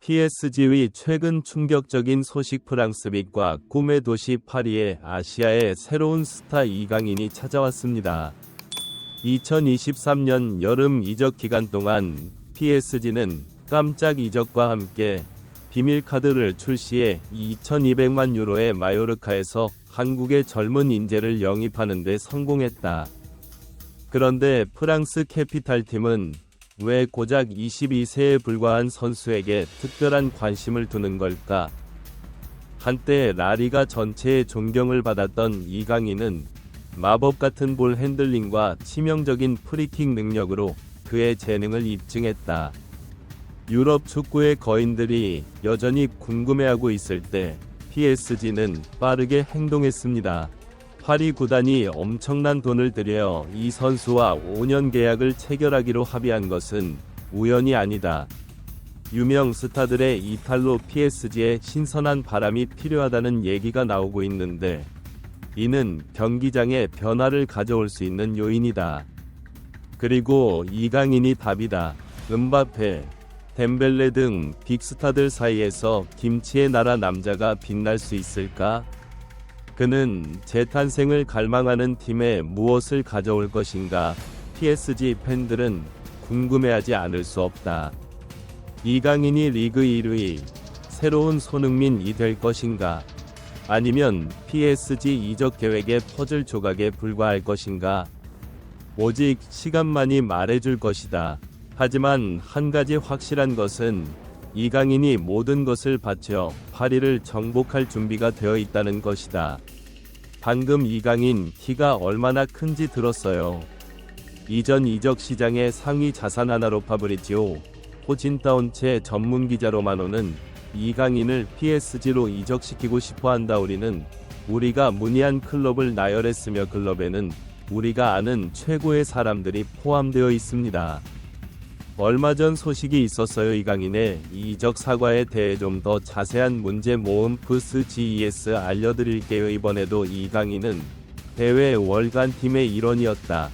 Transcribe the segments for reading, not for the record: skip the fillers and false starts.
PSG의 최근 충격적인 소식. 프랑스 빛과 꿈의 도시 파리에 아시아의 새로운 스타 이강인이 찾아왔습니다. 2023년 여름 이적 기간 동안 PSG는 깜짝 이적과 함께 비밀 카드를 출시해 2,200만 유로의 마요르카에서 한국의 젊은 인재를 영입하는 데 성공했다. 그런데 프랑스 캐피탈팀은 왜 고작 22세에 불과한 선수에게 특별한 관심을 두는 걸까? 한때 라리가 전체의 존경을 받았던 이강인은 마법 같은 볼 핸들링과 치명적인 프리킥 능력으로 그의 재능을 입증했다. 유럽 축구의 거인들이 여전히 궁금해하고 있을 때 PSG는 빠르게 행동했습니다. 파리 구단이 엄청난 돈을 들여 이 선수와 5년 계약을 체결하기로 합의한 것은 우연이 아니다. 유명 스타들의 이탈로 PSG에 신선한 바람이 필요하다는 얘기가 나오고 있는데, 이는 경기장에 변화를 가져올 수 있는 요인이다. 그리고 이강인이 답이다. 음바페, 덴벨레 등 빅스타들 사이에서 김치의 나라 남자가 빛날 수 있을까? 그는 재탄생을 갈망하는 팀에 무엇을 가져올 것인가? PSG 팬들은 궁금해하지 않을 수 없다. 이강인이 리그 1위, 새로운 손흥민이 될 것인가? 아니면 PSG 이적 계획의 퍼즐 조각에 불과할 것인가? 오직 시간만이 말해줄 것이다. 하지만 한 가지 확실한 것은 이강인이 모든 것을 바쳐 파리를 정복할 준비가 되어 있다는 것이다. 방금 이강인 키가 얼마나 큰지 들었어요. 이전 이적 시장의 상위 자산 하나로 파브리지오 호진타운체 전문 기자 로마노는 이강인을 PSG로 이적시키고 싶어한다. 우리가 문의한 클럽을 나열했으며 클럽에는 우리가 아는 최고의 사람들이 포함되어 있습니다. 얼마 전 소식이 있었어요. 이강인의 이적 사과에 대해 좀 더 자세한 문제 모음 PSG 알려드릴게요. 이번에도 이강인은 대회 월간 팀의 일원이었다.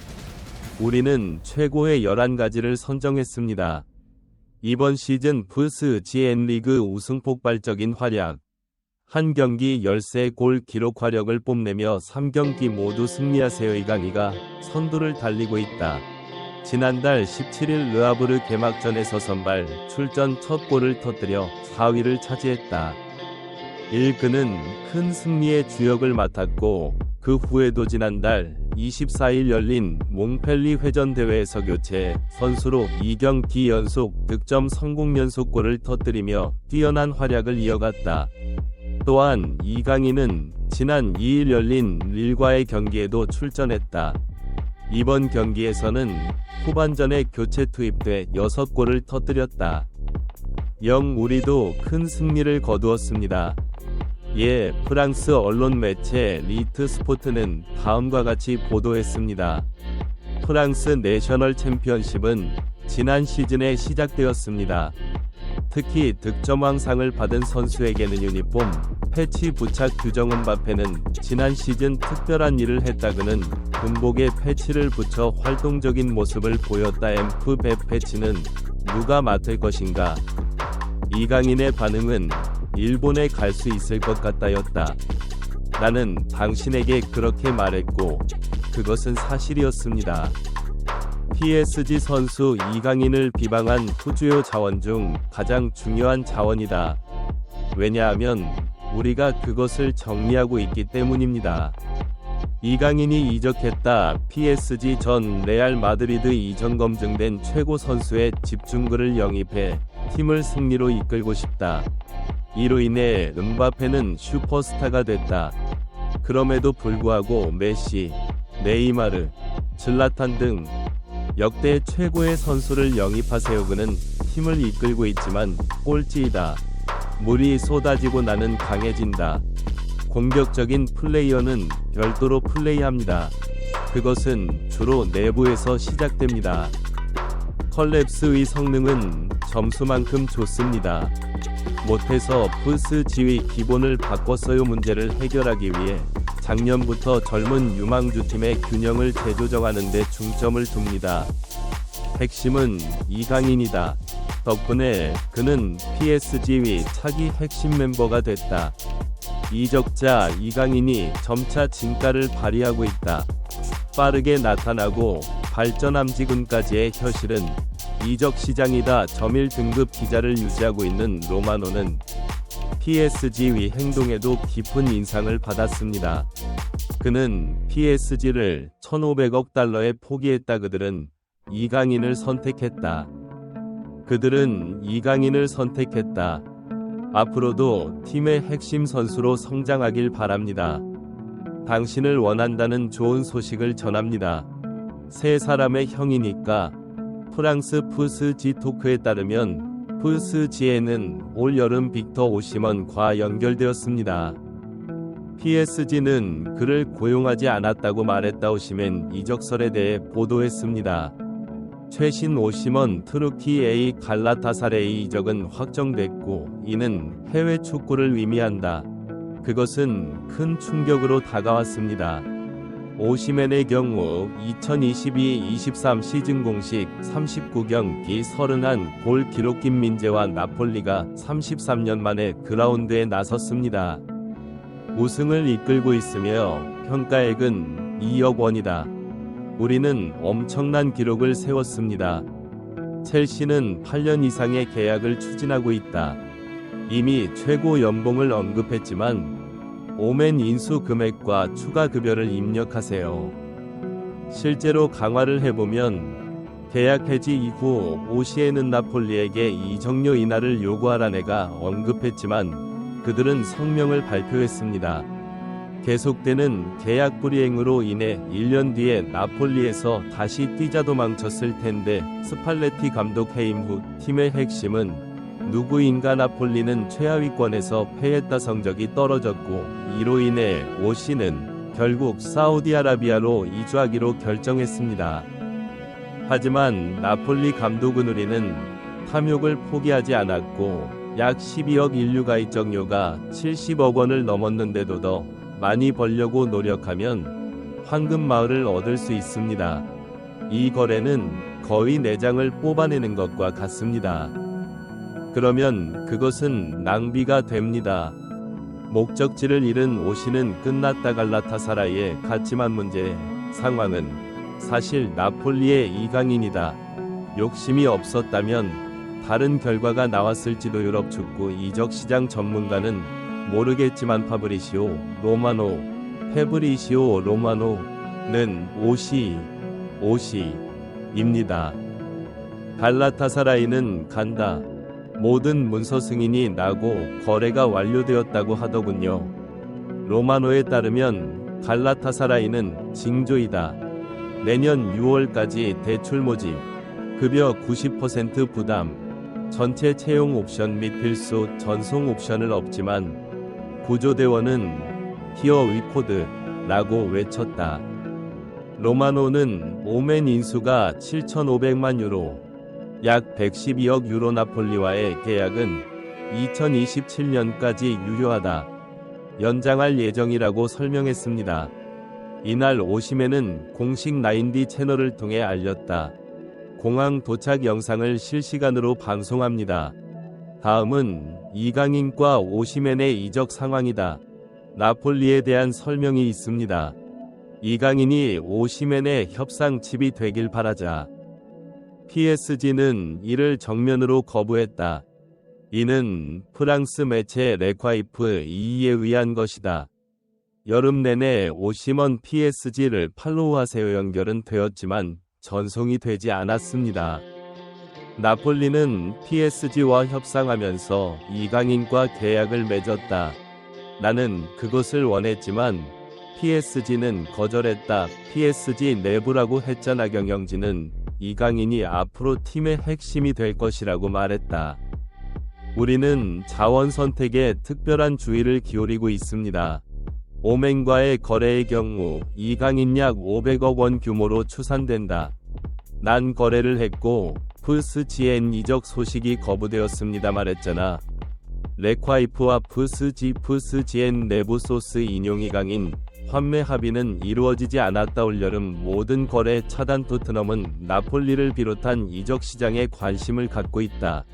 우리는 최고의 11가지를 선정했습니다. 이번 시즌 PSG 리그 우승 폭발적인 활약, 한 경기 13골 기록 화력을 뽐내며 3경기 모두 승리하세요. 이강인가 선두를 달리고 있다. 지난달 17일 르하브르 개막전에서 선발 출전 첫 골을 터뜨려 4위를 차지했다. 그는 큰 승리의 주역을 맡았고, 그 후에도 지난달 24일 열린 몽펠리 회전 대회에서 교체 선수로 2경기 연속 득점 성공 연속골을 터뜨리며 뛰어난 활약을 이어갔다. 또한 이강인은 지난 2일 열린 릴과의 경기에도 출전했다. 이번 경기에서는 후반전에 교체 투입돼 6골을 터뜨렸다. 우리도 큰 승리를 거두었습니다. 프랑스 언론 매체 리트 스포트는 다음과 같이 보도했습니다. 프랑스 내셔널 챔피언십은 지난 시즌에 시작되었습니다. 특히 득점왕상을 받은 선수에게는 유니폼, 패치 부착 규정. 음바페는 지난 시즌 특별한 일을 했다. 그는 군복에 패치를 붙여 활동적인 모습을 보였다. 배 패치는 누가 맡을 것인가? 이강인의 반응은 일본에 갈 수 있을 것 같다였다. 나는 당신에게 그렇게 말했고, 그것은 사실이었습니다. PSG 선수 이강인을 비방한 후주요 자원 중 가장 중요한 자원이다. 왜냐하면 우리가 그것을 정리하고 있기 때문입니다. 이강인이 이적했다. PSG 전 레알 마드리드 이전 검증된 최고 선수의 집중글을 영입해 팀을 승리로 이끌고 싶다. 이로 인해 음바페는 슈퍼스타가 됐다. 그럼에도 불구하고 메시, 네이마르, 질라탄 등 역대 최고의 선수를 영입하세요. 그는 팀을 이끌고 있지만 꼴찌이다. 물이 쏟아지고 나는 강해진다. 공격적인 플레이어는 별도로 플레이합니다. 그것은 주로 내부에서 시작됩니다. 컬랩스의 성능은 점수만큼 좋습니다. 못해서 PSG의 기본을 바꿨어요. 문제를 해결하기 위해 작년부터 젊은 유망주팀의 균형을 재조정하는 데 중점을 둡니다. 핵심은 이강인이다. 덕분에 그는 PSG의 차기 핵심 멤버가 됐다. 이적자 이강인이 점차 진가를 발휘하고 있다. 빠르게 나타나고 발전함 지금까지의 현실은 이적 시장이다. 점일 등급 기자를 유지하고 있는 로마노는 PSG의 행동에도 깊은 인상을 받았습니다. 그는 PSG를 1,500억 달러에 포기했다. 그들은 이강인을 선택했다. 앞으로도 팀의 핵심 선수로 성장하길 바랍니다. 당신을 원한다는 좋은 소식을 전합니다. 세 사람의 형이니까. 프랑스 푸스지 토크에 따르면 푸스지에는 올 여름 빅터 오시먼과 연결되었습니다. PSG는 그를 고용하지 않았다고 말했다. 오시멘 이적설에 대해 보도했습니다. 최신 오시먼 투르키 A 갈라타사레이 이적은 확정됐고 이는 해외 축구를 의미한다. 그것은 큰 충격으로 다가왔습니다. 오시멘의 경우 2022-23 시즌 공식 39경기 31골 기록. 김민재와 나폴리가 33년 만에 그라운드에 나섰습니다. 우승을 이끌고 있으며 평가액은 2억 원이다. 우리는 엄청난 기록을 세웠습니다. 첼시는 8년 이상의 계약을 추진하고 있다. 이미 최고 연봉을 언급했지만 오멘 인수 금액과 추가 급여를 입력하세요. 실제로 강화를 해보면 계약 해지 이후 오시에는 나폴리에게 이적료 인하를 요구하라네가 언급했지만 그들은 성명을 발표했습니다. 계속되는 계약 불이행으로 인해 1년 뒤에 나폴리에서 다시 뛰자 도망쳤을 텐데 스팔레티 감독 해임 후 팀의 핵심은 누구인가. 나폴리는 최하위권에서 패했다. 성적이 떨어졌고 이로 인해 오시는 결국 사우디아라비아로 이주하기로 결정했습니다. 하지만 나폴리 감독은 우리는 탐욕을 포기하지 않았고 약 12억 인류가 이적료가 70억 원을 넘었는데도 더 많이 벌려고 노력하면 황금마을을 얻을 수 있습니다. 이 거래는 거의 내장을 뽑아내는 것과 같습니다. 그러면 그것은 낭비가 됩니다. 목적지를 잃은 오시는 끝났다. 갈라타사라이에 갔지만 문제의 상황은 사실 나폴리의 이강인이다. 욕심이 없었다면 다른 결과가 나왔을지도. 유럽 축구 이적 시장 전문가는 모르겠지만 페브리시오 로마노는 오시입니다. 갈라타사라이는 간다. 모든 문서 승인이 나고 거래가 완료되었다고 하더군요. 로마노에 따르면 갈라타사라이는 징조이다. 내년 6월까지 대출 모집, 급여 90% 부담, 전체 채용 옵션 및 필수 전송 옵션을 없지만 구조대원은 히어 위코드라고 외쳤다. 로마노는 오멘 인수가 7,500만 유로, 약 112억 유로. 나폴리와의 계약은 2027년까지 유효하다. 연장할 예정이라고 설명했습니다. 이날 오시멘은 공식 9D 채널을 통해 알렸다. 공항 도착 영상을 실시간으로 방송합니다. 다음은 이강인과 오시멘의 이적 상황이다. 나폴리에 대한 설명이 있습니다. 이강인이 오시멘의 협상 칩이 되길 바라자 PSG는 이를 정면으로 거부했다. 이는 프랑스 매체 레콰이프 2에 의한 것이다. 여름 내내 오시먼 PSG를 팔로우하세요 연결은 되었지만 전송이 되지 않았습니다. 나폴리는 PSG와 협상하면서 이강인과 계약을 맺었다. 나는 그것을 원했지만 PSG는 거절했다. PSG 내부라고 했잖아. 경영진은 이강인이 앞으로 팀의 핵심이 될 것이라고 말했다. 우리는 자원 선택에 특별한 주의를 기울이고 있습니다. 오멘과의 거래의 경우 이강인 약 500억 원 규모로 추산된다. 난 거래를 했고 푸스지엔 이적 소식이 거부되었습니다 말했잖아. 레콰이프와 푸스지엔 내부 소스 인용. 이강인 환매 합의는 이루어지지 않았다. 올여름 모든 거래 차단. 토트넘은 나폴리를 비롯한 이적 시장에 관심을 갖고 있다.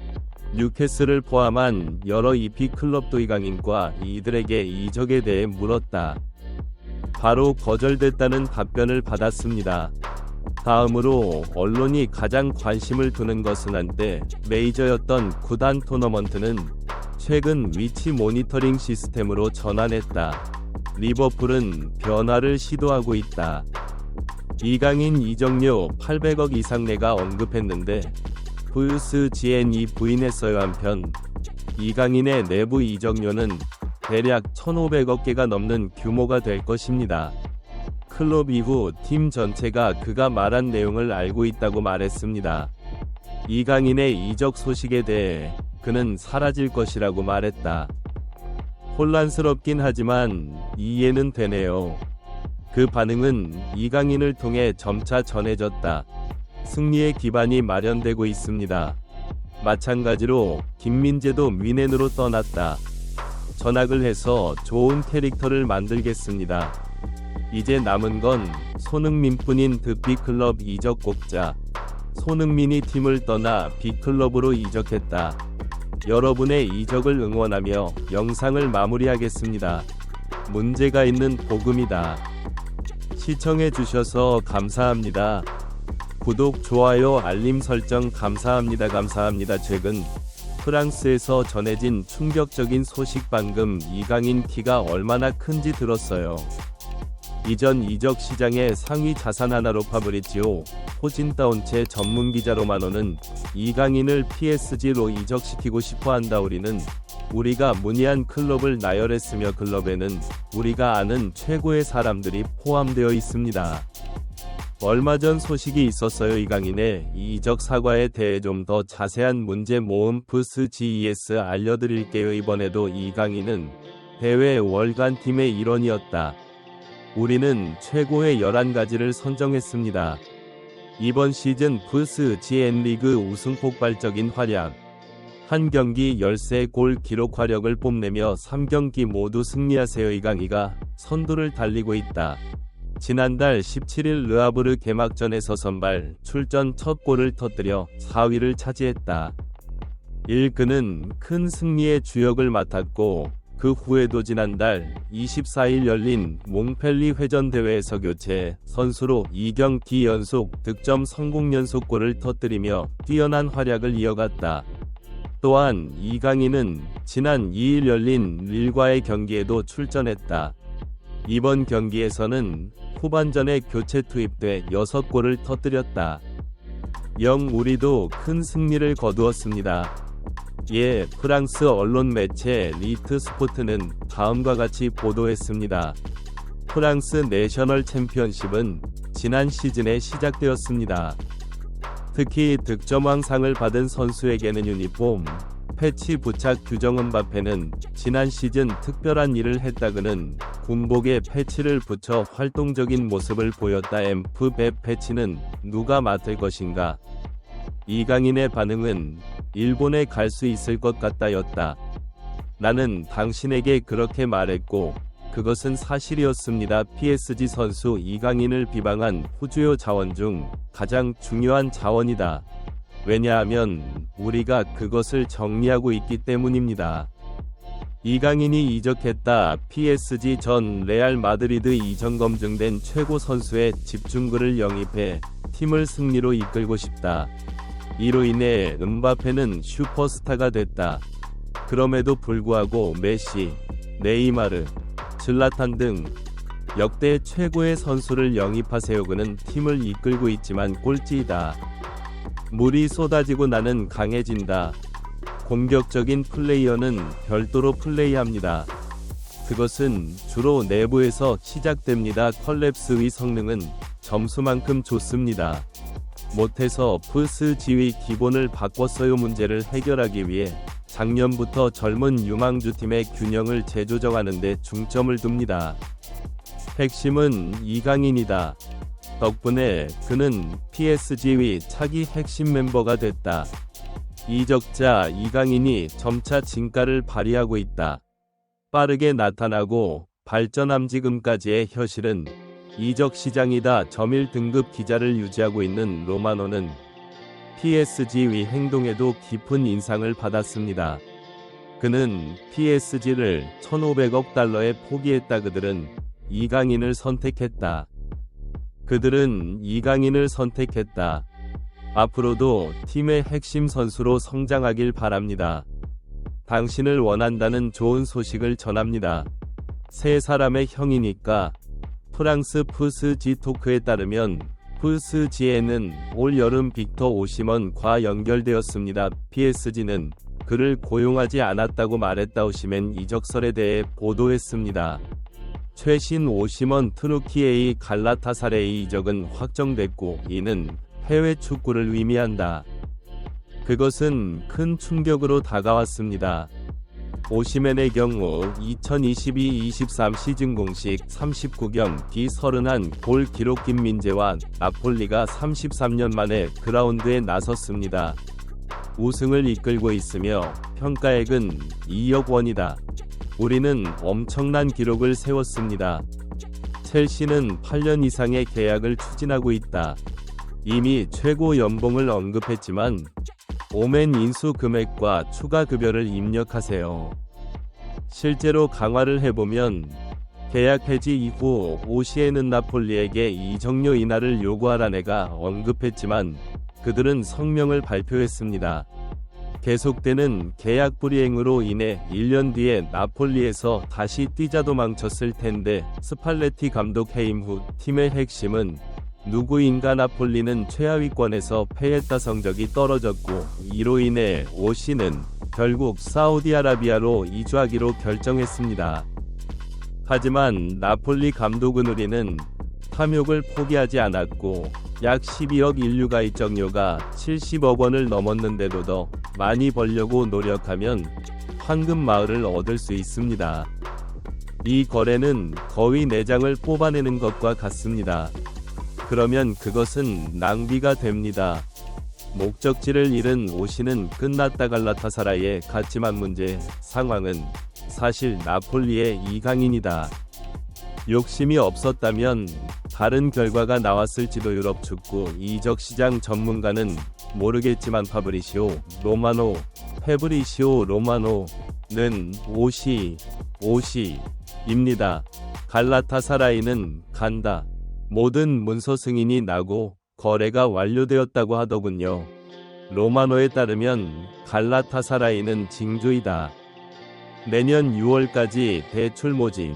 뉴캐슬을 포함한 여러 EP 클럽도 이강인과 이들에게 이적에 대해 물었다. 바로 거절됐다는 답변을 받았습니다. 다음으로 언론이 가장 관심을 두는 것은 한때 메이저였던 구단 토너먼트는 최근 위치 모니터링 시스템으로 전환했다. 리버풀은 변화를 시도하고 있다. 이강인 이적료 800억 이상 내가 언급했는데 VSGN이 부인했어요. 한편 이강인의 내부 이적료는 대략 1,500억 개가 넘는 규모가 될 것입니다. 클럽 이후 팀 전체가 그가 말한 내용을 알고 있다고 말했습니다. 이강인의 이적 소식에 대해 그는 사라질 것이라고 말했다. 혼란스럽긴 하지만 이해는 되네요. 그 반응은 이강인을 통해 점차 전해졌다. 승리의 기반이 마련되고 있습니다. 마찬가지로 김민재도 뮌헨으로 떠났다. 전학을 해서 좋은 캐릭터를 만들겠습니다. 이제 남은 건 손흥민뿐인 드 B클럽 이적 곡자. 손흥민이 팀을 떠나 B클럽으로 이적했다. 여러분의 이적을 응원하며 영상을 마무리하겠습니다. 문제가 있는 복음이다. 시청해주셔서 감사합니다. 구독, 좋아요, 알림 설정 감사합니다. 최근 프랑스에서 전해진 충격적인 소식. 방금 이강인 키가 얼마나 큰지 들었어요. 이전 이적 시장의 상위 자산 하나로 파브리지오 호진다운체 전문기자 로마노는 이강인을 PSG로 이적시키고 싶어한다. 우리가 문의한 클럽을 나열했으며 클럽에는 우리가 아는 최고의 사람들이 포함되어 있습니다. 얼마 전 소식이 있었어요. 이강인의 이적 사과에 대해 좀 더 자세한 문제 모음 VSGES 알려드릴게요. 이번에도 이강인은 대회 월간 팀의 일원이었다. 우리는 최고의 11가지를 선정했습니다. 이번 시즌 VSGN 리그 우승 폭발적인 활약, 한 경기 13골 기록 화력을 뽐내며 3경기 모두 승리하세요. 이강인가 선두를 달리고 있다. 지난달 17일 르하브르 개막전에서 선발 출전 첫 골을 터뜨려 4위를 차지했다. 그는 큰 승리의 주역을 맡았고 그 후에도 지난달 24일 열린 몽펠리 회전 대회에서 교체 선수로 2경기 연속 득점 성공 연속골을 터뜨리며 뛰어난 활약을 이어갔다. 또한 이강인은 지난 2일 열린 릴과의 경기에도 출전했다. 이번 경기에서는 후반전에 교체 투입돼 6골을 터뜨렸다. 우리도 큰 승리를 거두었습니다. 프랑스 언론 매체 리트 스포트는 다음과 같이 보도했습니다. 프랑스 내셔널 챔피언십은 지난 시즌에 시작되었습니다. 특히 득점왕상을 받은 선수에게는 유니폼, 패치 부착 규정. 음바페는 지난 시즌 특별한 일을 했다. 그는 군복에 패치를 붙여 활동적인 모습을 보였다. 배 패치는 누가 맡을 것인가? 이강인의 반응은 일본에 갈 수 있을 것 같다였다. 나는 당신에게 그렇게 말했고 그것은 사실이었습니다. PSG 선수 이강인을 비방한 후주요 자원 중 가장 중요한 자원이다. 왜냐하면 우리가 그것을 정리하고 있기 때문입니다. 이강인이 이적했다. PSG 전 레알 마드리드 이전 검증된 최고 선수의 집중글을 영입해 팀을 승리로 이끌고 싶다. 이로 인해 음바페는 슈퍼스타가 됐다. 그럼에도 불구하고 메시, 네이마르, 질라탄 등 역대 최고의 선수를 영입하세요. 그는 팀을 이끌고 있지만 꼴찌이다. 물이 쏟아지고 나는 강해진다. 공격적인 플레이어는 별도로 플레이합니다. 그것은 주로 내부에서 시작됩니다. 컬랩스의 성능은 점수만큼 좋습니다. 못해서 PSG의 기본을 바꿨어요. 문제를 해결하기 위해 작년부터 젊은 유망주팀의 균형을 재조정하는 데 중점을 둡니다. 핵심은 이강인이다. 덕분에 그는 PSG의 차기 핵심 멤버가 됐다. 이적자 이강인이 점차 진가를 발휘하고 있다. 빠르게 나타나고 발전함. 지금까지의 현실은 이적 시장이다. 점일 등급 기자를 유지하고 있는 로마노는 PSG의 행동에도 깊은 인상을 받았습니다. 그는 PSG를 1,500억 달러에 포기했다. 그들은 이강인을 선택했다. 그들은 이강인을 선택했다. 앞으로도 팀의 핵심 선수로 성장하길 바랍니다. 당신을 원한다는 좋은 소식을 전합니다. 세 사람의 형이니까. 프랑스 푸스지 토크에 따르면 푸스지에는 올 여름 빅터 오시먼과 연결되었습니다. PSG는 그를 고용하지 않았다고 말했다. 오시멘 이적설에 대해 보도했습니다. 최신 오시먼 트루키에의 갈라타사레이 이적은 확정됐고 이는 해외 축구를 의미한다. 그것은 큰 충격으로 다가왔습니다. 오시멘의 경우 2022-23 시즌 공식 39경 D31골 기록 김민재와 나폴리가 33년 만에 그라운드에 나섰습니다. 우승을 이끌고 있으며 평가액은 2억 원이다. 우리는 엄청난 기록을 세웠습니다. 첼시는 8년 이상의 계약을 추진하고 있다. 이미 최고 연봉을 언급했지만 오멘 인수 금액과 추가 급여를 입력하세요. 실제로 강화를 해보면 계약 해지 이후 오시에는 나폴리에게 이적료 인하를 요구하라네가 언급했지만 그들은 성명을 발표했습니다. 계속되는 계약 불이행으로 인해 1년 뒤에 나폴리에서 다시 뛰자도 망쳤을 텐데 스팔레티 감독 해임 후 팀의 핵심은 누구인가. 나폴리는 최하위권에서 패했다. 성적이 떨어졌고 이로 인해 오시는 결국 사우디아라비아로 이주하기로 결정했습니다. 하지만 나폴리 감독은 우리는 탐욕을 포기하지 않았고 약 12억 인류가 이적료가 70억 원을 넘었는데도 더 많이 벌려고 노력하면 황금 마을을 얻을 수 있습니다. 이 거래는 거위 내장을 뽑아내는 것과 같습니다. 그러면 그것은 낭비가 됩니다. 목적지를 잃은 오시는 끝났다. 갈라타사라이에 갔지만 문제 상황은 사실 나폴리의 이강인이다. 욕심이 없었다면 다른 결과가 나왔을지도. 유럽 축구 이적 시장 전문가는 모르겠지만 페브리시오 로마노는 오시입니다. 갈라타사라이는 간다. 모든 문서 승인이 나고 거래가 완료되었다고 하더군요. 로마노에 따르면 갈라타사라이는 징조이다. 내년 6월까지 대출 모집,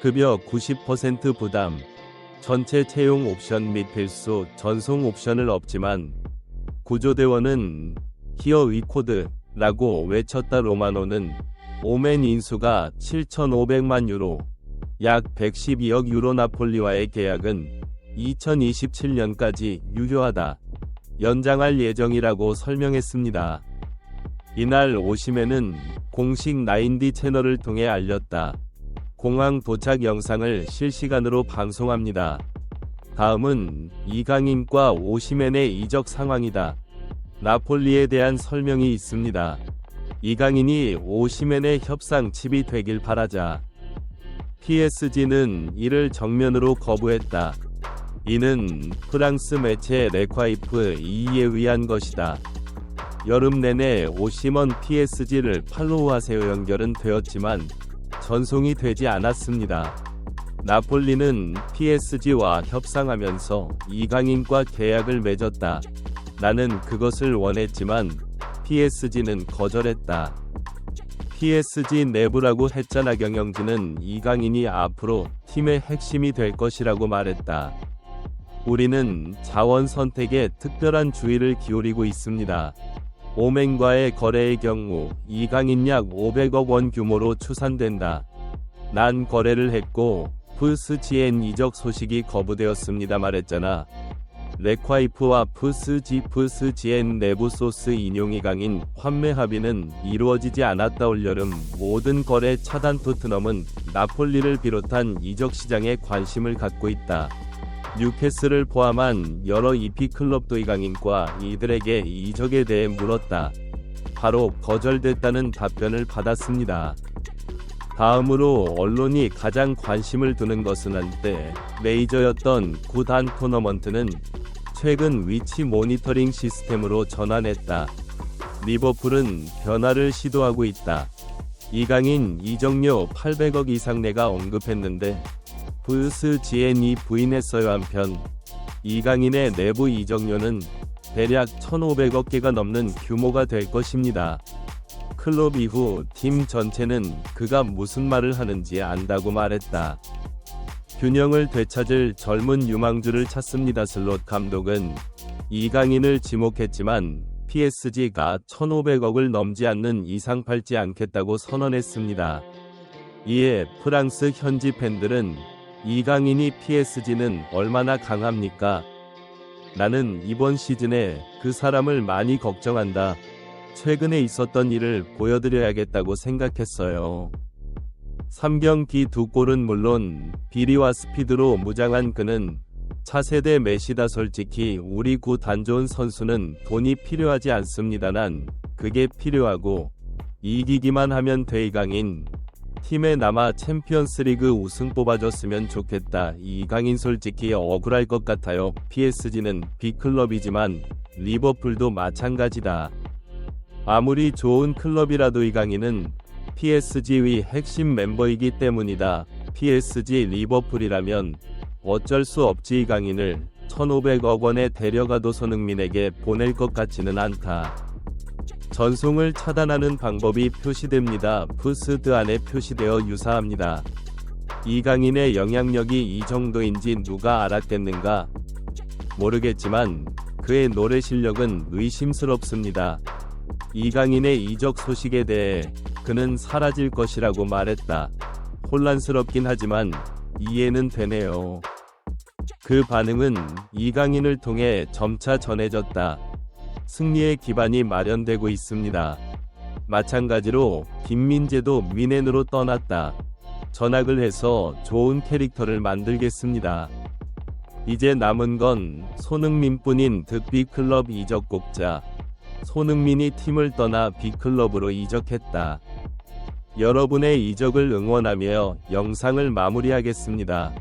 급여 90% 부담, 전체 채용 옵션 및 필수 전송 옵션을 없지만 구조대원은 히어 위코드라고 외쳤다. 로마노는 오멘 인수가 7,500만 유로, 약 112억 유로. 나폴리와의 계약은 2027년까지 유효하다. 연장할 예정이라고 설명했습니다. 이날 오시멘은 공식 9D 채널을 통해 알렸다. 공항 도착 영상을 실시간으로 방송합니다. 다음은 이강인과 오시멘의 이적 상황이다. 나폴리에 대한 설명이 있습니다. 이강인이 오시멘의 협상 칩이 되길 바라자 PSG는 이를 정면으로 거부했다. 이는 프랑스 매체 레콰이프 2에 의한 것이다. 여름 내내 오시먼 PSG를 팔로우하세요 연결은 되었지만 전송이 되지 않았습니다. 나폴리는 PSG와 협상하면서 이강인과 계약을 맺었다. 나는 그것을 원했지만 PSG는 거절했다. PSG 내부라고 했잖아. 경영진은 이강인이 앞으로 팀의 핵심이 될 것이라고 말했다. 우리는 자원 선택에 특별한 주의를 기울이고 있습니다. 오멘과의 거래의 경우 이강인 약 500억 원 규모로 추산된다. 난 거래를 했고 푸스지엔 이적 소식이 거부되었습니다 말했잖아. 레콰이프와 푸스지엔 내부 소스 인용. 이강인 환매 합의는 이루어지지 않았다. 올여름 모든 거래 차단. 토트넘은 나폴리를 비롯한 이적 시장에 관심을 갖고 있다. 뉴캐슬을 포함한 여러 EP 클럽도 이강인과 이들에게 이적에 대해 물었다. 바로 거절됐다는 답변을 받았습니다. 다음으로 언론이 가장 관심을 두는 것은 한때 메이저였던 구단 토너먼트는 최근 위치 모니터링 시스템으로 전환했다. 리버풀은 변화를 시도하고 있다. 이강인 이적료 800억 이상 내가 언급했는데 FSGN이 부인했어요. 한편 이강인의 내부 이적료는 대략 1,500억 개가 넘는 규모가 될 것입니다. 클럽 이후 팀 전체는 그가 무슨 말을 하는지 안다고 말했다. 균형을 되찾을 젊은 유망주를 찾습니다. 슬롯 감독은 이강인을 지목했지만 PSG가 1,500억을 넘지 않는 이상 팔지 않겠다고 선언했습니다. 이에 프랑스 현지 팬들은 이강인이 PSG는 얼마나 강합니까? 나는 이번 시즌에 그 사람을 많이 걱정한다. 최근에 있었던 일을 보여드려야겠다고 생각했어요. 3경기 2골은 물론 비리와 스피드로 무장한 그는 차세대 메시다. 솔직히 우리 구 단 좋은 선수는 돈이 필요하지 않습니다. 난 그게 필요하고 이기기만 하면 돼. 이강인 팀에 남아 챔피언스리그 우승 뽑아줬으면 좋겠다. 이강인 솔직히 억울할 것 같아요. PSG는 빅클럽이지만 리버풀도 마찬가지다. 아무리 좋은 클럽이라도 이강인은 PSG의 핵심 멤버이기 때문이다. PSG 리버풀이라면 어쩔 수 없지. 이강인을 1,500억 원에 데려가도 손흥민에게 보낼 것 같지는 않다. 전송을 차단하는 방법이 표시됩니다. 푸스드 안에 표시되어 유사합니다. 이강인의 영향력이 이 정도인지 누가 알았겠는가? 모르겠지만 그의 노래 실력은 의심스럽습니다. 이강인의 이적 소식에 대해 그는 사라질 것이라고 말했다. 혼란스럽긴 하지만 이해는 되네요. 그 반응은 이강인을 통해 점차 전해졌다. 승리의 기반이 마련되고 있습니다. 마찬가지로 김민재도 미넨으로 떠났다. 전학을 해서 좋은 캐릭터를 만들겠습니다. 이제 남은 건 손흥민뿐인 득비클럽 이적 곡자. 손흥민이 팀을 떠나 빅클럽으로 이적했다. 여러분의 이적을 응원하며 영상을 마무리하겠습니다.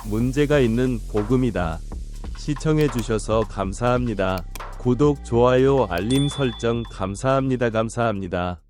문제가 있는 복음이다. 시청해주셔서 감사합니다. 구독, 좋아요, 알림 설정 감사합니다. 감사합니다.